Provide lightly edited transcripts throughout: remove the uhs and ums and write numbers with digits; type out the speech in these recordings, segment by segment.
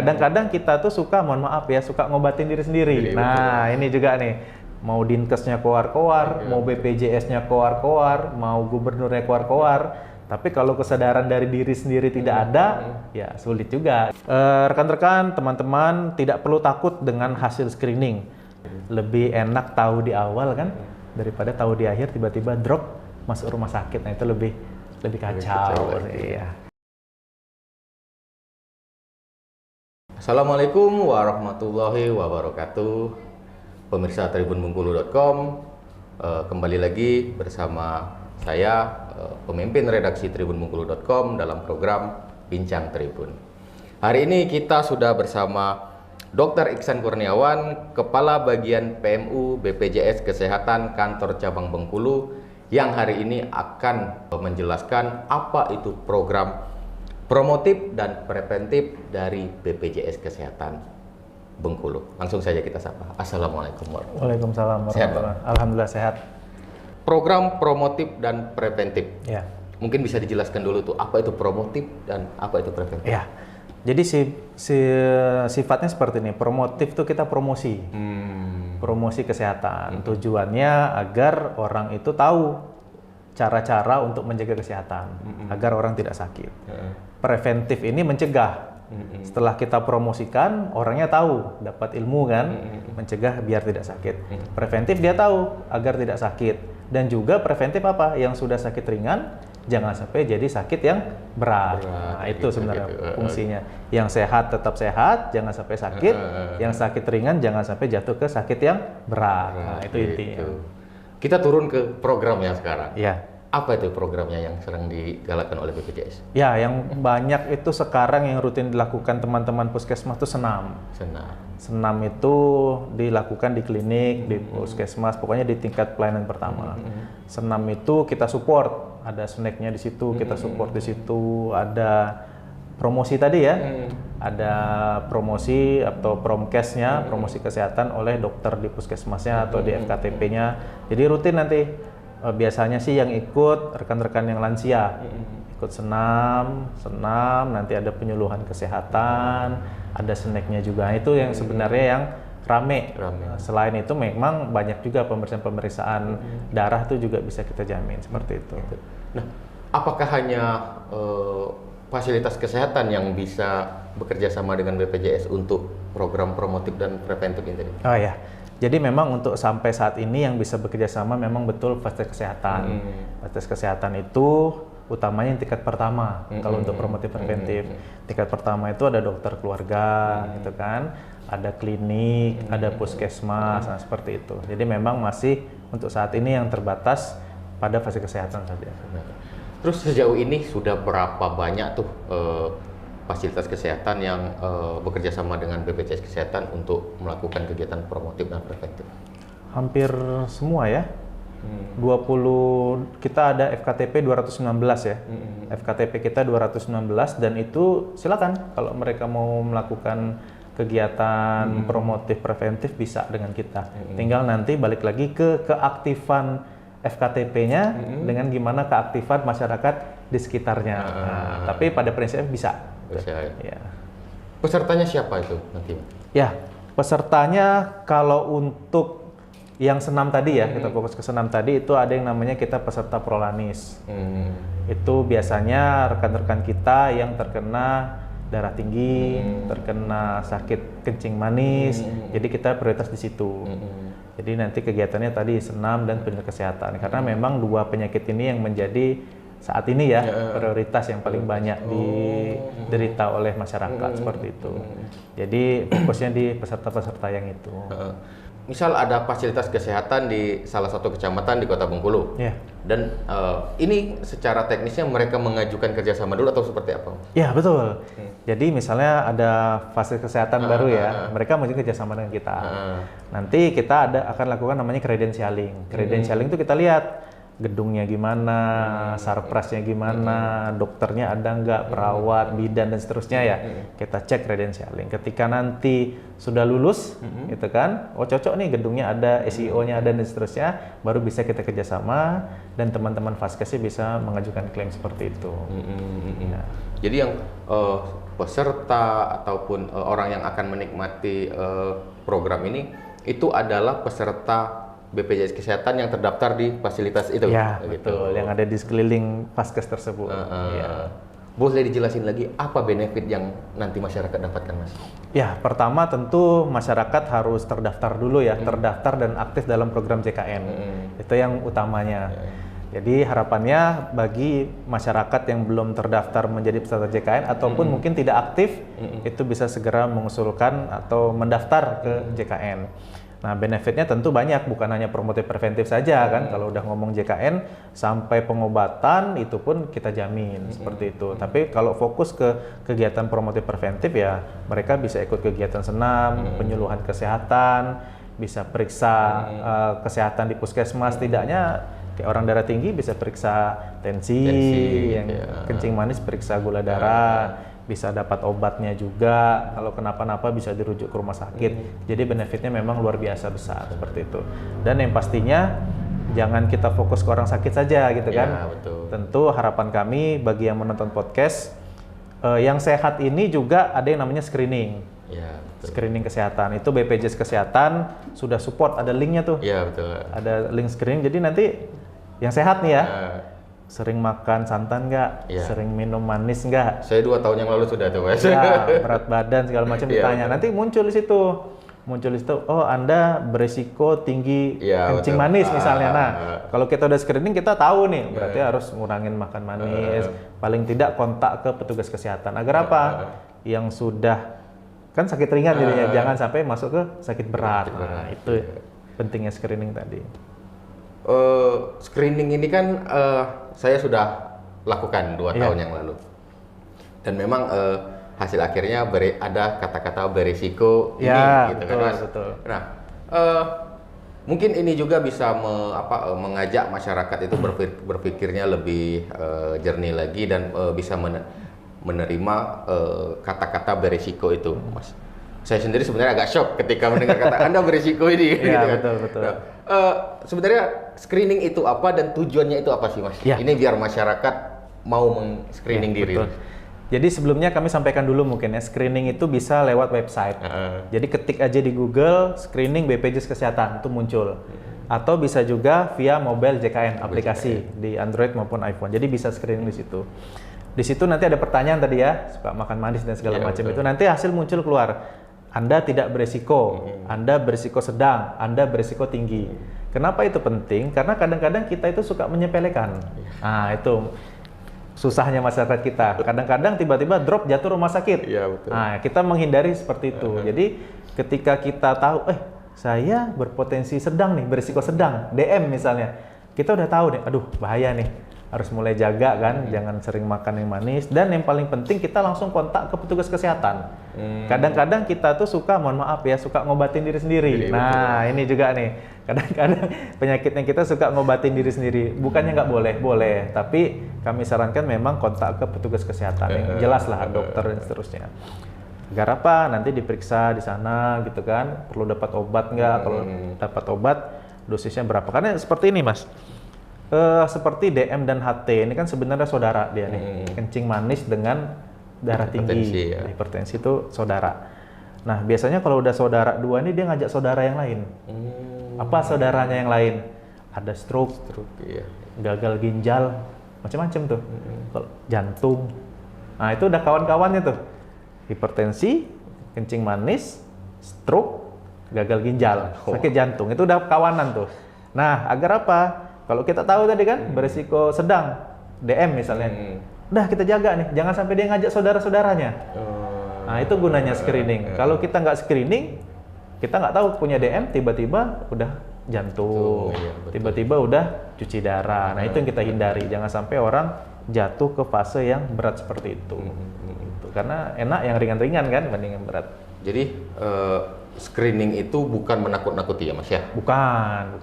Kadang-kadang kita tuh suka, mohon maaf ya, suka ngobatin diri sendiri. Nah, ini juga nih, mau Dinkesnya koar-koar, mau BPJS-nya koar-koar, mau gubernurnya koar-koar. Tapi kalau kesadaran dari diri sendiri tidak ada, ya sulit juga. Rekan-rekan, teman-teman tidak perlu takut dengan hasil screening. Lebih enak tahu di awal kan, daripada tahu di akhir tiba-tiba drop masuk rumah sakit. Nah itu lebih kacau. Iya. Assalamualaikum warahmatullahi wabarakatuh. Pemirsa tribunbengkulu.com, kembali lagi bersama saya, pemimpin redaksi tribunbengkulu.com dalam program Bincang Tribun. Hari ini kita sudah bersama Dr. Iksan Kurniawan, Kepala Bagian PMU BPJS Kesehatan Kantor Cabang Bengkulu, yang hari ini akan menjelaskan apa itu program promotif dan preventif dari BPJS Kesehatan Bengkulu. Langsung saja kita sapa. Assalamualaikum warahmatullahi wabarakatuh. Waalaikumsalam warahmatullahi wabarakatuh. Alhamdulillah sehat. Program promotif dan preventif. Ya. Mungkin bisa dijelaskan dulu tuh apa itu promotif dan apa itu preventif. Ya. Jadi sifatnya seperti ini. Promotif tuh kita promosi. Promosi kesehatan. Tujuannya agar orang itu tahu cara-cara untuk menjaga kesehatan agar orang tidak sakit. Preventif ini mencegah. Setelah kita promosikan, orangnya tahu, dapat ilmu kan, mencegah biar tidak sakit. Preventif dia tahu agar tidak sakit. Dan juga preventif apa? Yang sudah sakit ringan, jangan sampai jadi sakit yang berat. Nah, itu sebenarnya fungsinya. Yang sehat tetap sehat, jangan sampai sakit. Yang sakit ringan, jangan sampai jatuh ke sakit yang berat. Nah, itu intinya. Kita turun ke programnya sekarang. Ya. Apa itu programnya yang sering digalakkan oleh BPJS? Ya, yang banyak itu sekarang yang rutin dilakukan teman-teman puskesmas itu senam. Senam itu dilakukan di klinik, di puskesmas, pokoknya di tingkat pelayanan pertama. Senam itu kita support, ada snacknya di situ, kita support di situ, ada promosi tadi ya, ada promosi atau promkesnya, promosi kesehatan oleh dokter di puskesmasnya atau di FKTP-nya. Jadi rutin nanti. Biasanya sih yang ikut rekan-rekan yang lansia, ikut senam, nanti ada penyuluhan kesehatan, ada snacknya juga. Itu yang sebenarnya yang rame. Selain itu memang banyak juga pemeriksaan darah itu juga bisa kita jamin seperti itu. Nah, apakah hanya fasilitas kesehatan yang bisa bekerja sama dengan BPJS untuk program promotif dan preventif ini tadi? Oh ya. Jadi memang untuk sampai saat ini yang bisa bekerja sama memang betul fasilitas kesehatan. Fasilitas kesehatan itu utamanya yang tingkat pertama. Kalau untuk promotif preventif, tingkat pertama itu ada dokter keluarga, gitu kan, ada klinik, ada puskesmas, nah seperti itu. Jadi memang masih untuk saat ini yang terbatas pada fasilitas kesehatan saja. Terus sejauh ini sudah berapa banyak tuh fasilitas kesehatan yang bekerja sama dengan BPJS Kesehatan untuk melakukan kegiatan promotif dan preventif? Hampir semua ya. 20 kita ada FKTP 219 ya. FKTP kita 219 dan itu silakan kalau mereka mau melakukan kegiatan promotif preventif bisa dengan kita. Tinggal nanti balik lagi ke keaktifan FKTP-nya dengan gimana keaktifan masyarakat di sekitarnya. Tapi pada prinsipnya bisa. Ya. Pesertanya siapa itu nanti? Ya, pesertanya kalau untuk yang senam tadi ya, kita fokus ke senam tadi itu ada yang namanya kita peserta prolanis. Itu biasanya rekan-rekan kita yang terkena darah tinggi, terkena sakit kencing manis, jadi kita prioritas di situ. Jadi nanti kegiatannya tadi senam dan penyuluhan kesehatan, karena memang dua penyakit ini yang menjadi saat ini ya prioritas yang paling banyak diderita oleh masyarakat seperti itu. Jadi fokusnya di peserta-peserta yang itu. Misal ada fasilitas kesehatan di salah satu kecamatan di Kota Bengkulu, dan ini secara teknisnya mereka mengajukan kerjasama dulu atau seperti apa? Ya betul. Jadi misalnya ada fasilitas kesehatan baru ya, mereka mungkin kerjasama dengan kita. Nanti kita akan lakukan namanya credentialing. Credentialing itu kita lihat gedungnya gimana, sarpresnya gimana, dokternya ada nggak, perawat, bidan dan seterusnya ya. Kita cek credentialing. Ketika nanti sudah lulus, gitu kan, oh cocok nih gedungnya ada, SEO-nya ada dan seterusnya, baru bisa kita kerjasama dan teman-teman Vaskesnya bisa mengajukan klaim seperti itu. Ya. Jadi yang peserta ataupun orang yang akan menikmati program ini itu adalah peserta BPJS Kesehatan yang terdaftar di fasilitas itu. Ya, gitu. betul. Yang ada di sekeliling Vaskes tersebut. Ya. Boleh dijelasin lagi apa benefit yang nanti masyarakat dapatkan, Mas? Ya, pertama tentu masyarakat harus terdaftar dulu ya, terdaftar dan aktif dalam program JKN. Itu yang utamanya. Jadi harapannya bagi masyarakat yang belum terdaftar menjadi peserta JKN ataupun mungkin tidak aktif, itu bisa segera mengusulkan atau mendaftar ke JKN. Nah, benefitnya tentu banyak, bukan hanya promotif preventif saja kan. Kalau udah ngomong JKN sampai pengobatan itu pun kita jamin seperti itu. Tapi kalau fokus ke kegiatan promotif preventif ya mereka bisa ikut kegiatan senam, penyuluhan kesehatan, bisa periksa kesehatan di puskesmas, tidaknya kayak orang darah tinggi bisa periksa tensi yang kencing manis periksa gula darah. Bisa dapat obatnya juga, kalau kenapa-napa bisa dirujuk ke rumah sakit. Jadi benefitnya memang luar biasa besar seperti itu. Dan yang pastinya jangan kita fokus ke orang sakit saja gitu kan. Ya, betul. Tentu harapan kami bagi yang menonton podcast yang sehat ini juga ada yang namanya screening. Ya, betul. Screening kesehatan itu BPJS Kesehatan sudah support, ada linknya tuh. Iya, betul. Ada link screening. Jadi nanti yang sehat nih ya. Sering makan santan nggak? Sering minum manis nggak? Saya 2 tahun yang lalu sudah tuh, Mas. Ya, berat badan segala macam ditanya. Nanti muncul di situ. Oh Anda berisiko tinggi kencing manis misalnya. Nah, kalau kita udah screening kita tahu nih, berarti harus ngurangin makan manis. Paling tidak kontak ke petugas kesehatan. Agar apa? Yang sudah kan sakit ringan jadinya, jangan sampai masuk ke sakit berat. Nah, itu pentingnya screening tadi. Screening ini kan saya sudah lakukan 2 tahun yang lalu, dan memang hasil akhirnya ada kata-kata berisiko ini, gitu betul, kan, Mas? Betul. Nah, mungkin ini juga bisa mengajak masyarakat itu berpikirnya lebih jernih lagi dan bisa menerima kata-kata berisiko itu, Mas. Saya sendiri sebenarnya agak shock ketika mendengar kata Anda berisiko ini. Iya, gitu, betul. Nah, sebenarnya screening itu apa dan tujuannya itu apa sih, Mas? Ya. Ini biar masyarakat mau men-screening diri. Betul. Jadi sebelumnya kami sampaikan dulu mungkin ya, screening itu bisa lewat website. Jadi ketik aja di Google screening BPJS Kesehatan itu muncul. Atau bisa juga via mobile JKN aplikasi di Android maupun iPhone. Jadi bisa screening di situ. Di situ nanti ada pertanyaan tadi ya, suka makan manis dan segala macam itu. Nanti hasil muncul keluar. Anda tidak beresiko, Anda beresiko sedang, Anda beresiko tinggi. Kenapa itu penting? Karena kadang-kadang kita itu suka menyepelekan. Nah, itu susahnya masyarakat kita. Kadang-kadang tiba-tiba drop jatuh rumah sakit. Iya, betul. Nah, kita menghindari seperti itu. Jadi ketika kita tahu, saya berpotensi sedang nih, beresiko sedang, DM misalnya. Kita udah tahu nih, aduh bahaya nih. Harus mulai jaga kan, jangan sering makan yang manis. Dan yang paling penting kita langsung kontak ke petugas kesehatan. Kadang-kadang kita tuh suka, mohon maaf ya, suka ngobatin diri sendiri. Nah, ini juga nih. Kadang-kadang penyakitnya kita suka ngobatin diri sendiri. Bukannya nggak boleh, boleh. Tapi kami sarankan memang kontak ke petugas kesehatan. Yang jelas lah, dokter dan seterusnya. Agar apa? Nanti diperiksa di sana gitu kan. Perlu dapat obat nggak? Kalau dapat obat, dosisnya berapa? Karena seperti ini, Mas. Seperti DM dan HT ini kan sebenarnya saudara dia nih. Kencing manis dengan darah tinggi, hipertensi itu saudara. Nah, biasanya kalau udah saudara dua ini dia ngajak saudara yang lain. Apa saudaranya yang lain? Ada stroke, gagal ginjal, macam-macam tuh. Jantung. Nah, itu udah kawan-kawannya tuh. Hipertensi, kencing manis, stroke, gagal ginjal, sakit jantung. Itu udah kawanan tuh. Nah, agar apa? Kalau kita tahu tadi kan berisiko sedang, DM misalnya, udah kita jaga nih, jangan sampai dia ngajak saudara-saudaranya. Nah, itu gunanya screening. Kalau kita nggak screening, kita nggak tahu punya DM, tiba-tiba udah jantung, tiba-tiba udah cuci darah. Nah, itu yang kita hindari, jangan sampai orang jatuh ke fase yang berat seperti itu. Karena enak yang ringan-ringan kan, dibanding yang berat. Jadi screening itu bukan menakut-nakuti ya, Mas ya? Bukan.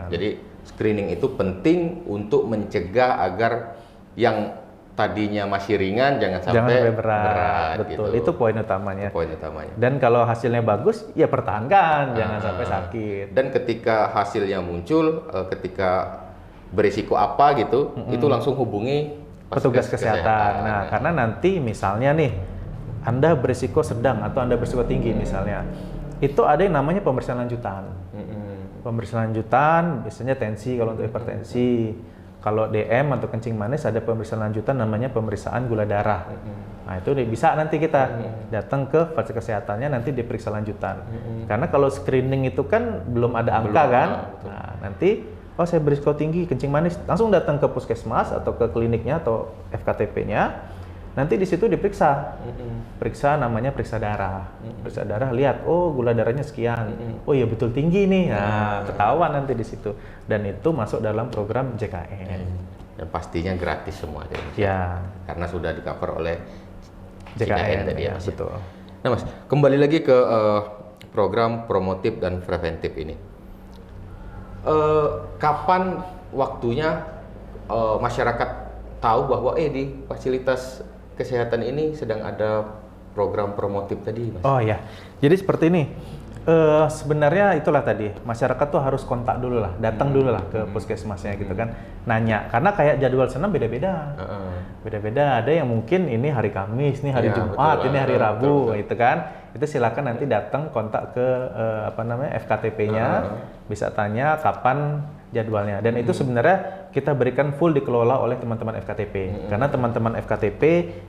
Jadi screening itu penting untuk mencegah agar yang tadinya masih ringan jangan sampai berat. Betul, gitu. itu poin utamanya. Poin utamanya. Dan kalau hasilnya bagus, ya pertahankan, jangan sampai sakit. Dan ketika hasilnya muncul, ketika berisiko apa gitu, itu langsung hubungi petugas kesehatan. Nah, karena nanti misalnya nih, Anda berisiko sedang atau Anda berisiko tinggi misalnya, itu ada yang namanya pemeriksaan lanjutan. Pemeriksaan lanjutan, biasanya tensi kalau untuk hipertensi. Kalau DM atau kencing manis ada pemeriksaan lanjutan namanya pemeriksaan gula darah. Nah itu bisa nanti kita datang ke fasilitas kesehatannya nanti diperiksa lanjutan. Karena kalau screening itu kan belum ada angka kan. Nah nanti saya berisiko tinggi kencing manis, langsung datang ke puskesmas atau ke kliniknya atau FKTP-nya. Nanti di situ diperiksa, periksa namanya periksa darah. Periksa darah lihat, oh gula darahnya sekian, oh iya betul tinggi nih, nah ketahuan nanti di situ. Dan itu masuk dalam program JKN. Dan pastinya gratis semua, ya. Karena sudah di cover oleh JKN tadi ya, betul. Nah Mas, kembali lagi ke program promotif dan preventif ini. Kapan waktunya masyarakat tahu bahwa di fasilitas kesehatan ini sedang ada program promotif tadi, Mas? Oh ya, jadi seperti ini. Sebenarnya itulah tadi, masyarakat tuh harus kontak dulu lah, datang dulu lah ke puskesmasnya gitu kan, nanya. Karena kayak jadwal senam beda-beda, beda-beda. Ada yang mungkin ini hari Kamis, ini hari Jumat, betul, ini hari Rabu, gitu kan. Itu silakan nanti datang kontak ke FKTP-nya, bisa tanya kapan jadwalnya. Dan itu sebenarnya kita berikan full dikelola oleh teman-teman FKTP. Karena teman-teman FKTP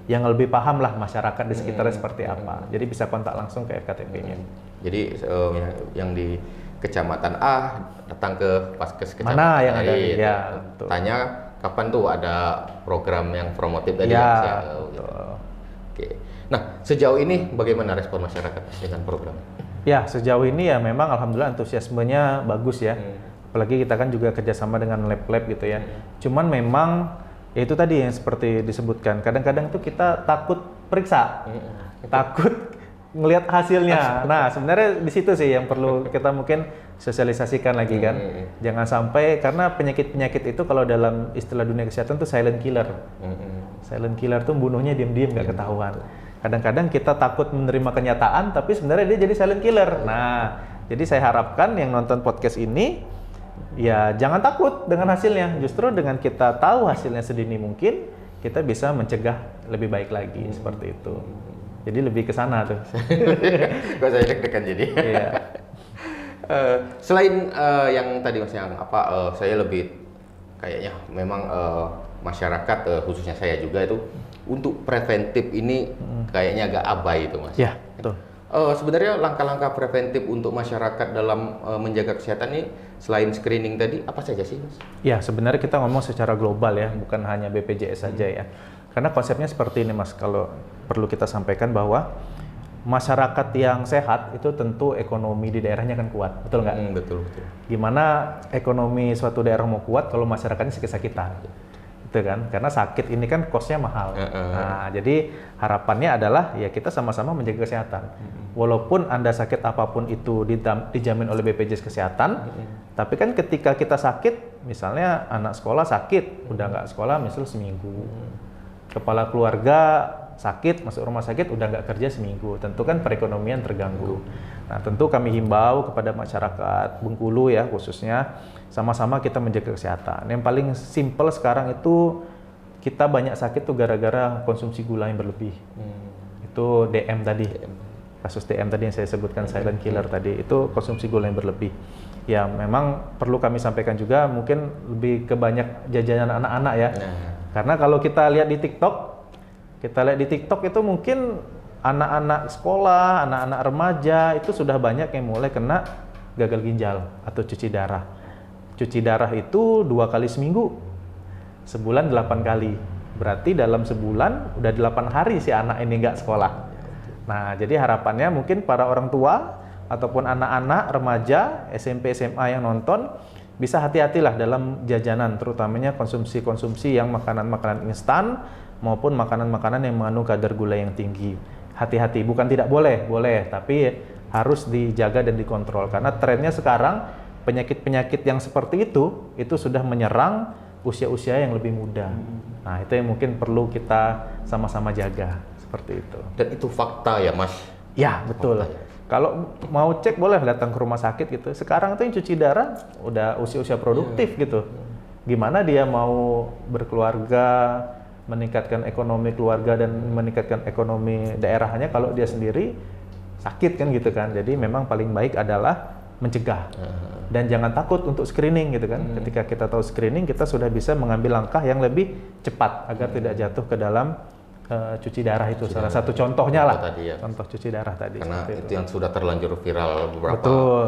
yang lebih paham lah masyarakat di sekitarnya seperti apa. Jadi bisa kontak langsung ke FKTP-nya. Jadi yang di kecamatan A datang ke Paskes kecamatan mana yang ada gitu. ya, tanya kapan tuh ada program yang promotif tadi ya, gitu. Oke. Nah, sejauh ini bagaimana respon masyarakat dengan program? Ya, sejauh ini ya memang alhamdulillah antusiasmenya bagus ya. Apalagi kita kan juga kerjasama dengan lab-lab gitu ya. Cuman memang ya itu tadi yang seperti disebutkan. Kadang-kadang tuh kita takut periksa, takut ngelihat hasilnya. Nah, sebenarnya di situ sih yang perlu kita mungkin sosialisasikan lagi kan. Jangan sampai, karena penyakit-penyakit itu kalau dalam istilah dunia kesehatan tuh silent killer. Silent killer tuh bunuhnya diam-diam nggak ketahuan. Kadang-kadang kita takut menerima kenyataan, tapi sebenarnya dia jadi silent killer. Nah, jadi saya harapkan yang nonton podcast ini ya jangan takut dengan hasilnya. Justru dengan kita tahu hasilnya sedini mungkin, kita bisa mencegah lebih baik lagi seperti itu. Jadi lebih ke sana tuh. Kok saya deg-degan jadi. Iya. Selain yang tadi Mas yang saya lebih kayaknya memang masyarakat khususnya saya juga itu untuk preventif ini kayaknya agak abai itu Mas. Ya, betul. Sebenarnya langkah-langkah preventif untuk masyarakat dalam menjaga kesehatan ini selain screening tadi apa saja sih Mas? Ya, sebenarnya kita ngomong secara global ya, bukan hanya BPJS saja ya. Karena konsepnya seperti ini Mas, kalau perlu kita sampaikan bahwa masyarakat yang sehat itu tentu ekonomi di daerahnya akan kuat, betul nggak? Betul. Gimana ekonomi suatu daerah mau kuat kalau masyarakatnya sakit-sakitan? Itu kan, karena sakit ini kan kosnya mahal. Nah, jadi harapannya adalah ya kita sama-sama menjaga kesehatan. Walaupun Anda sakit apapun itu dijamin oleh BPJS Kesehatan, tapi kan ketika kita sakit, misalnya anak sekolah sakit, udah nggak sekolah misal seminggu. Kepala keluarga sakit, masuk rumah sakit, udah nggak kerja seminggu. Tentu kan perekonomian terganggu. Nah, tentu kami himbau kepada masyarakat Bengkulu ya khususnya, sama-sama kita menjaga kesehatan. Yang paling simpel sekarang itu kita banyak sakit tuh gara-gara konsumsi gula yang berlebih. Itu DM tadi, kasus DM tadi yang saya sebutkan silent killer tadi, itu konsumsi gula yang berlebih. Ya memang perlu kami sampaikan juga, mungkin lebih ke banyak jajanan anak-anak ya. Karena kalau kita lihat di TikTok, itu mungkin anak-anak sekolah, anak-anak remaja itu sudah banyak yang mulai kena gagal ginjal atau cuci darah. Cuci darah itu 2 kali seminggu, sebulan 8 kali. Berarti dalam sebulan udah 8 hari si anak ini nggak sekolah. Nah, jadi harapannya mungkin para orang tua ataupun anak-anak remaja, SMP, SMA yang nonton, bisa hati-hatilah dalam jajanan, terutamanya konsumsi-konsumsi yang makanan-makanan instan maupun makanan-makanan yang mengandung kadar gula yang tinggi. Hati-hati, bukan tidak boleh, boleh, tapi harus dijaga dan dikontrol. Karena trennya sekarang penyakit-penyakit yang seperti itu sudah menyerang usia-usia yang lebih muda. Nah, itu yang mungkin perlu kita sama-sama jaga, seperti itu. Dan itu fakta ya, Mas? Ya, betul. Fakta, ya. Kalau mau cek boleh datang ke rumah sakit gitu. Sekarang tuh yang cuci darah udah usia-usia produktif gitu. Gimana dia mau berkeluarga, meningkatkan ekonomi keluarga dan meningkatkan ekonomi daerahnya kalau dia sendiri sakit kan gitu kan. Jadi memang paling baik adalah mencegah. Dan jangan takut untuk screening gitu kan. Ketika kita tahu screening, kita sudah bisa mengambil langkah yang lebih cepat agar tidak jatuh ke dalam cuci darah itu. Salah satu contohnya lah. Tadi ya. Contoh cuci darah tadi. Karena itu yang sudah terlanjur viral beberapa Betul.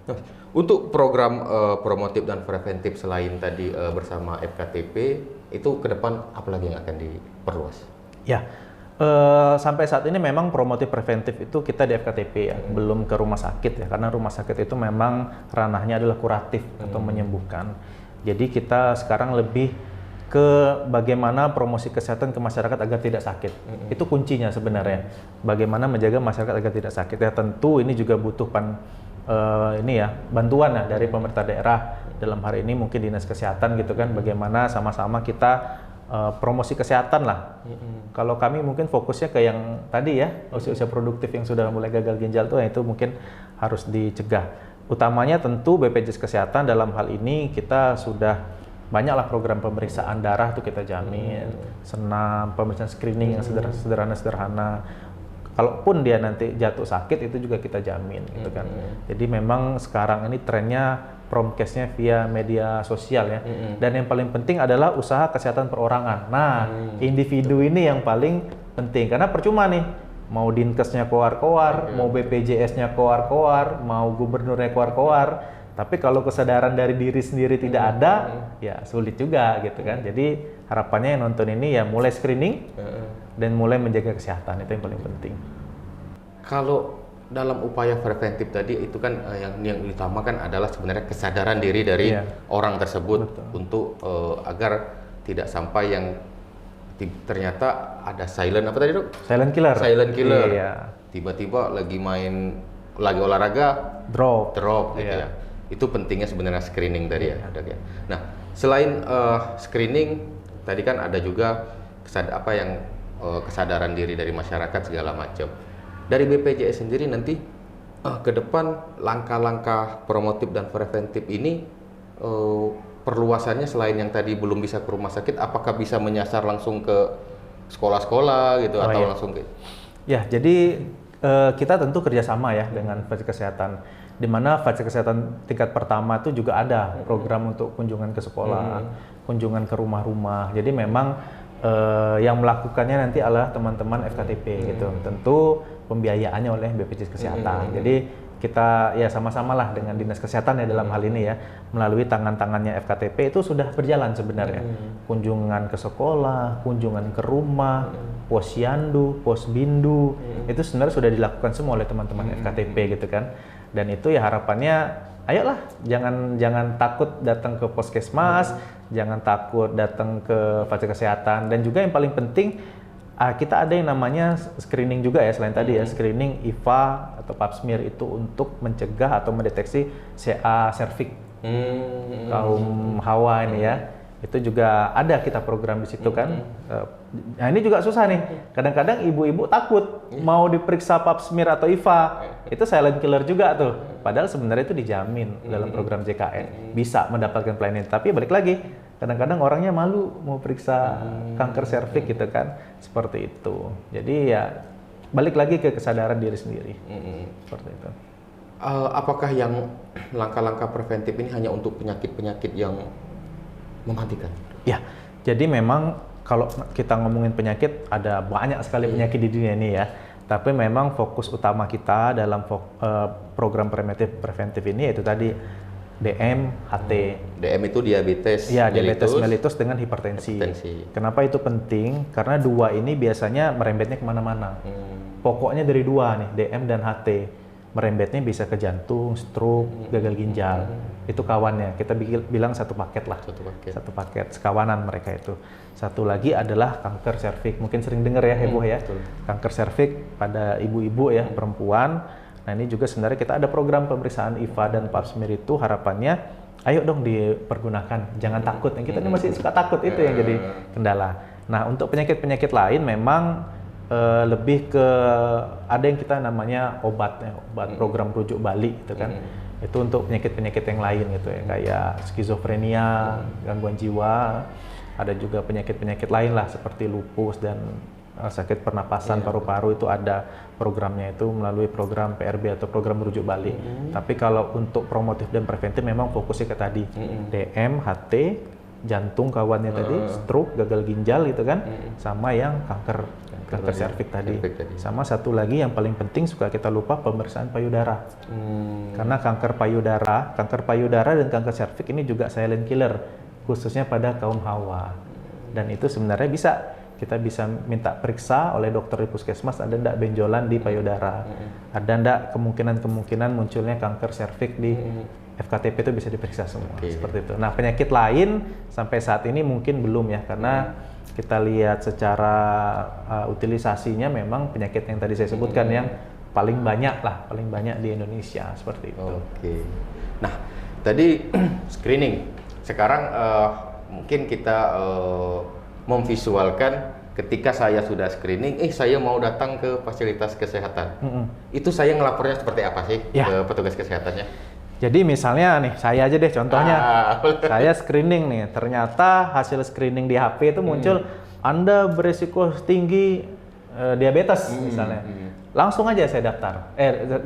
Nah, untuk program promotif dan preventif selain tadi bersama FKTP, itu ke depan apa lagi yang akan diperluas? Ya, sampai saat ini memang promotif preventif itu kita di FKTP ya, belum ke rumah sakit ya, karena rumah sakit itu memang ranahnya adalah kuratif atau menyembuhkan. Jadi kita sekarang lebih ke bagaimana promosi kesehatan ke masyarakat agar tidak sakit. Itu kuncinya sebenarnya. Bagaimana menjaga masyarakat agar tidak sakit. Ya tentu ini juga butuh bantuan ya dari pemerintah daerah. Dalam hari ini mungkin dinas kesehatan gitu kan. Bagaimana sama-sama kita promosi kesehatan lah. Kalau kami mungkin fokusnya ke yang tadi ya, usia-usia produktif yang sudah mulai gagal ginjal tuh, itu mungkin harus dicegah. Utamanya tentu BPJS Kesehatan dalam hal ini kita sudah banyaklah program pemeriksaan darah tuh kita jamin, senam, pemeriksaan screening yang sederhana-sederhana. Kalaupun dia nanti jatuh sakit itu juga kita jamin gitu kan. Jadi memang sekarang ini trennya promkesnya via media sosial ya. Dan yang paling penting adalah usaha kesehatan perorangan. Nah, individu ini yang paling penting karena percuma nih mau Dinkesnya koar-koar, mau BPJS-nya koar-koar, mau gubernurnya koar-koar. Tapi kalau kesadaran dari diri sendiri tidak ada, ya sulit juga gitu kan. Jadi harapannya yang nonton ini ya mulai screening dan mulai menjaga kesehatan, itu yang paling penting. Kalau dalam upaya preventif tadi itu kan yang diutamakan adalah sebenarnya kesadaran diri dari orang tersebut. Betul. Untuk agar tidak sampai yang ternyata ada silent apa tadi, Dok? Silent killer. Silent killer. Iya. Tiba-tiba lagi olahraga drop gitu ya. Itu pentingnya sebenarnya screening tadi ya, Dok ya. Nah, selain screening tadi kan ada juga kesadaran diri dari masyarakat segala macam. Dari BPJS sendiri nanti ke depan langkah-langkah promotif dan preventif ini perluasannya selain yang tadi belum bisa ke rumah sakit, apakah bisa menyasar langsung ke sekolah-sekolah gitu atau langsung ke? Ya, jadi kita tentu kerjasama ya dengan fasilitas kesehatan, di mana fasilitas kesehatan tingkat pertama itu juga ada program untuk kunjungan ke sekolah, kunjungan ke rumah-rumah. Jadi memang yang melakukannya nanti adalah teman-teman FKTP gitu. Tentu pembiayaannya oleh BPJS Kesehatan. Jadi kita ya sama-sama lah dengan Dinas Kesehatan ya dalam hal ini ya, melalui tangan-tangannya FKTP itu sudah berjalan sebenarnya. Kunjungan ke sekolah, kunjungan ke rumah, posyandu, posbindu, itu sebenarnya sudah dilakukan semua oleh teman-teman FKTP gitu kan. Dan itu ya harapannya, ayolah jangan takut datang ke puskesmas, jangan takut datang ke fasilitas kesehatan, dan juga yang paling penting kita ada yang namanya screening juga ya, selain tadi ya, screening IVA atau pap smear itu untuk mencegah atau mendeteksi CA cervix kaum hawa ini ya. Itu juga ada kita program di situ kan. Nah ini juga susah nih. Kadang-kadang ibu-ibu takut mau diperiksa pap smear atau IVA. Itu silent killer juga tuh. Padahal sebenarnya itu dijamin dalam program JKN. Bisa mendapatkan pelayanan. Tapi balik lagi, kadang-kadang orangnya malu mau periksa kanker serviks gitu kan. Seperti itu. Jadi ya balik lagi ke kesadaran diri sendiri. Seperti itu. Apakah yang langkah-langkah preventif ini hanya untuk penyakit-penyakit yang mematikan? Ya, jadi memang kalau kita ngomongin penyakit, ada banyak sekali penyakit di dunia ini ya. Tapi memang fokus utama kita dalam program preventif ini yaitu tadi DM, HT. DM itu diabetes, ya, diabetes mellitus dengan hipertensi. Kenapa itu penting? Karena dua ini biasanya merembetnya kemana-mana. Pokoknya dari dua nih, DM dan HT. Merembetnya bisa ke jantung, stroke, gagal ginjal. Itu kawannya. Kita bilang satu paket lah. Satu paket sekawanan mereka itu. Satu lagi adalah kanker serviks. Mungkin sering dengar ya, heboh ya. Kanker serviks pada ibu-ibu ya, perempuan. Nah ini juga sebenarnya kita ada program pemeriksaan IVA dan Pap smear itu harapannya ayo dong dipergunakan, jangan takut. Yang kita ini masih suka takut, itu yang jadi kendala. Nah untuk penyakit-penyakit lain memang lebih ke ada yang kita namanya obat program rujuk balik gitu kan. Itu untuk penyakit-penyakit yang lain gitu ya, kayak skizofrenia, gangguan jiwa. Ada juga penyakit-penyakit lain lah seperti lupus dan sakit pernapasan paru-paru, itu ada programnya itu melalui program PRB atau program rujuk balik. Tapi kalau untuk promotif dan preventif memang fokusnya ke tadi DM, HT, jantung kawannya tadi, stroke, gagal ginjal gitu kan, sama yang kanker serviks tadi. Sama satu lagi yang paling penting suka kita lupa, pemeriksaan payudara. Karena kanker payudara dan kanker serviks ini juga silent killer, khususnya pada kaum hawa. Dan itu sebenarnya kita bisa minta periksa oleh dokter di puskesmas, ada ndak benjolan di payudara, ada ndak kemungkinan munculnya kanker serviks di FKTP, itu bisa diperiksa semua. Seperti itu. Nah penyakit lain sampai saat ini mungkin belum ya, karena kita lihat secara utilisasinya memang penyakit yang tadi saya sebutkan yang paling banyak di Indonesia, seperti itu. Nah tadi screening, sekarang mungkin kita memvisualkan ketika saya sudah screening, saya mau datang ke fasilitas kesehatan. Itu saya ngelapornya seperti apa sih ke petugas kesehatannya? Jadi misalnya nih, saya aja deh contohnya, saya screening nih, ternyata hasil screening di HP itu muncul Anda berisiko tinggi diabetes misalnya. Langsung aja saya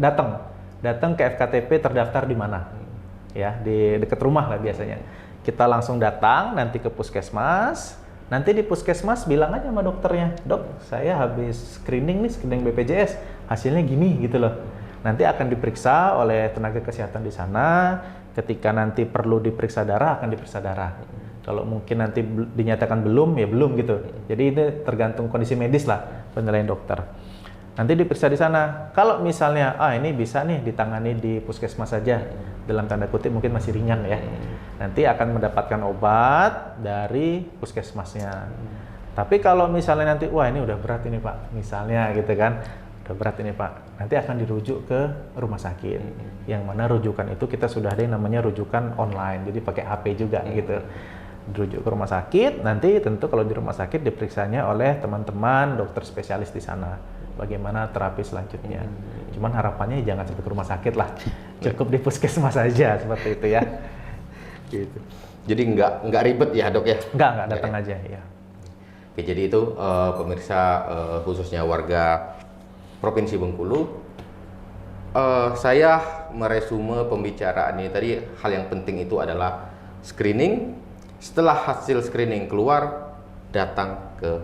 datang ke FKTP terdaftar di mana? Ya, di dekat rumah lah biasanya. Kita langsung datang nanti ke puskesmas. Nanti di puskesmas bilang aja sama dokternya, dok saya habis screening BPJS, hasilnya gini gitu loh. Nanti akan diperiksa oleh tenaga kesehatan di sana. Ketika nanti perlu diperiksa darah, akan diperiksa darah. Kalau mungkin nanti dinyatakan belum, ya belum gitu. Jadi ini tergantung kondisi medis lah penilaian dokter. Nanti diperiksa di sana. Kalau misalnya ini bisa nih ditangani di puskesmas saja, dalam tanda kutip mungkin masih ringan ya. Nanti akan mendapatkan obat dari puskesmasnya. Tapi kalau misalnya nanti ini udah berat ini Pak, misalnya gitu kan, udah berat ini Pak, nanti akan dirujuk ke rumah sakit. Yang mana rujukan itu kita sudah ada yang namanya rujukan online, jadi pakai HP juga gitu. Dirujuk ke rumah sakit, nanti tentu kalau di rumah sakit diperiksanya oleh teman-teman dokter spesialis di sana. Bagaimana terapi selanjutnya. Cuman harapannya jangan sampai ke rumah sakit lah, cukup di puskesmas saja, seperti itu ya. Gitu. Jadi nggak ribet ya dok ya? Nggak datang aja ya. Oke, jadi itu pemirsa khususnya warga Provinsi Bengkulu, saya meresume pembicaraan ini tadi. Hal yang penting itu adalah screening. Setelah hasil screening keluar, datang ke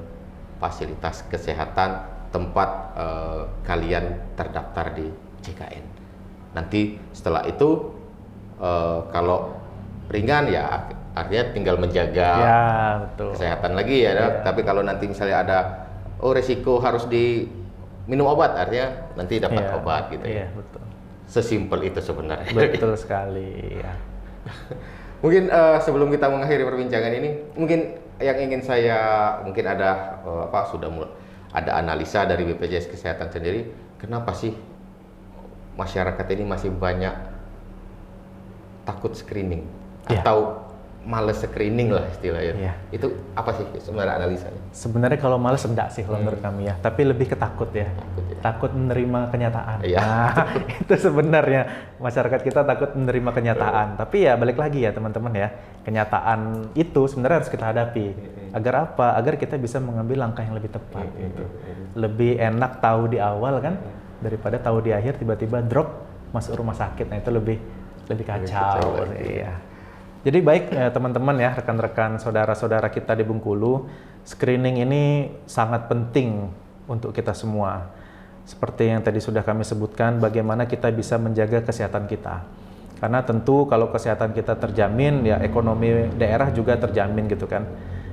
fasilitas kesehatan tempat kalian terdaftar di JKN. Nanti setelah itu kalau ringan ya artinya tinggal menjaga kesehatan lagi ya dok. Tapi kalau nanti misalnya ada resiko harus minum obat, artinya nanti dapat obat gitu ya. Betul. Sesimpel itu sebenarnya. Betul sekali ya. Mungkin sebelum kita mengakhiri perbincangan ini, mungkin yang ingin saya ada ada analisa dari BPJS Kesehatan sendiri, kenapa sih masyarakat ini masih banyak takut screening atau males screening lah istilahnya. Itu apa sih sebenarnya analisanya? Sebenarnya kalau males enggak sih kalau menurut kami ya, tapi lebih ketakut ya. Takut menerima kenyataan. Nah, itu sebenarnya masyarakat kita takut menerima kenyataan. Tapi ya balik lagi ya teman-teman ya, kenyataan itu sebenarnya harus kita hadapi. Agar apa? Agar kita bisa mengambil langkah yang lebih tepat gitu. Lebih enak tahu di awal kan daripada tahu di akhir tiba-tiba drop masuk rumah sakit. Nah, itu lebih kacau. Iya. Jadi baik teman-teman ya, rekan-rekan saudara-saudara kita di Bengkulu, screening ini sangat penting untuk kita semua. Seperti yang tadi sudah kami sebutkan, bagaimana kita bisa menjaga kesehatan kita. Karena tentu kalau kesehatan kita terjamin, ya ekonomi daerah juga terjamin gitu kan.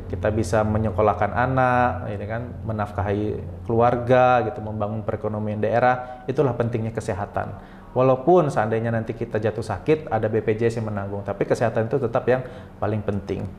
Kita bisa menyekolahkan anak, ini kan, menafkahi keluarga, gitu, membangun perekonomian daerah. Itulah pentingnya kesehatan. Walaupun seandainya nanti kita jatuh sakit, ada BPJS yang menanggung, tapi kesehatan itu tetap yang paling penting.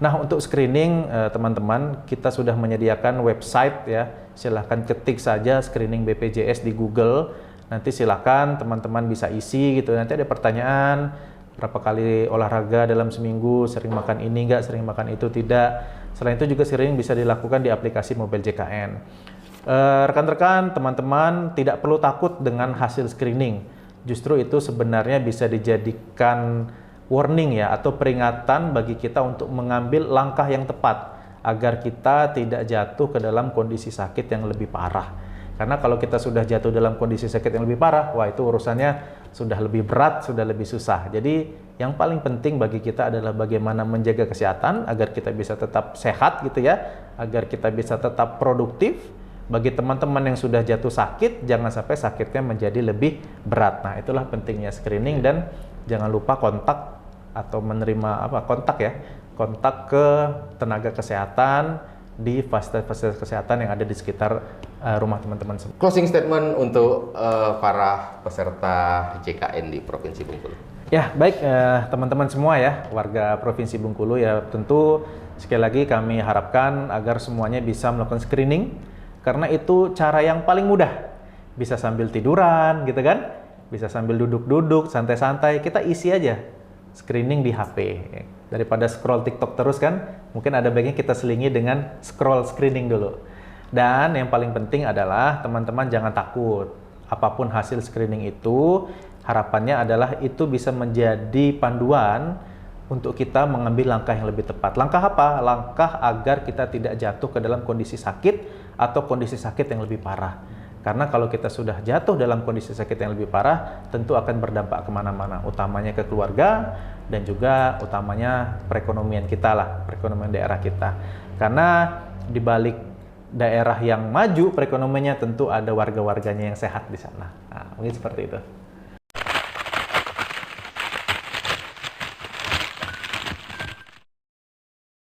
Nah, untuk screening teman-teman, kita sudah menyediakan website ya. Silahkan ketik saja screening BPJS di Google. Nanti silakan teman-teman bisa isi gitu. Nanti ada pertanyaan, berapa kali olahraga dalam seminggu, sering makan ini enggak, sering makan itu tidak. Selain itu juga screening bisa dilakukan di aplikasi Mobile JKN. Rekan-rekan, teman-teman tidak perlu takut dengan hasil screening. Justru itu sebenarnya bisa dijadikan warning ya, atau peringatan bagi kita untuk mengambil langkah yang tepat agar kita tidak jatuh ke dalam kondisi sakit yang lebih parah. Karena kalau kita sudah jatuh dalam kondisi sakit yang lebih parah, wah itu urusannya sudah lebih berat, sudah lebih susah. Jadi yang paling penting bagi kita adalah bagaimana menjaga kesehatan agar kita bisa tetap sehat gitu ya, agar kita bisa tetap produktif. Bagi teman-teman yang sudah jatuh sakit, jangan sampai sakitnya menjadi lebih berat. Nah, itulah pentingnya screening, dan jangan lupa kontak atau menerima kontak ke tenaga kesehatan di fasilitas kesehatan yang ada di sekitar rumah teman-teman semua. Closing statement untuk para peserta JKN di Provinsi Bengkulu. Ya, baik teman-teman semua ya, warga Provinsi Bengkulu ya, tentu sekali lagi kami harapkan agar semuanya bisa melakukan screening, karena itu cara yang paling mudah. Bisa sambil tiduran gitu kan, bisa sambil duduk-duduk, santai-santai, kita isi aja screening di HP. Daripada scroll TikTok terus kan, mungkin ada baiknya kita selingi dengan scroll screening dulu. Dan yang paling penting adalah teman-teman jangan takut. Apapun hasil screening itu, harapannya adalah itu bisa menjadi panduan untuk kita mengambil langkah yang lebih tepat. Langkah apa? Langkah agar kita tidak jatuh ke dalam kondisi sakit atau kondisi sakit yang lebih parah. Karena kalau kita sudah jatuh dalam kondisi sakit yang lebih parah, tentu akan berdampak kemana-mana, utamanya ke keluarga, dan juga utamanya perekonomian kita lah, perekonomian daerah kita. Karena di balik daerah yang maju perekonomiannya tentu ada warga-warganya yang sehat di sana. Nah, mungkin seperti itu.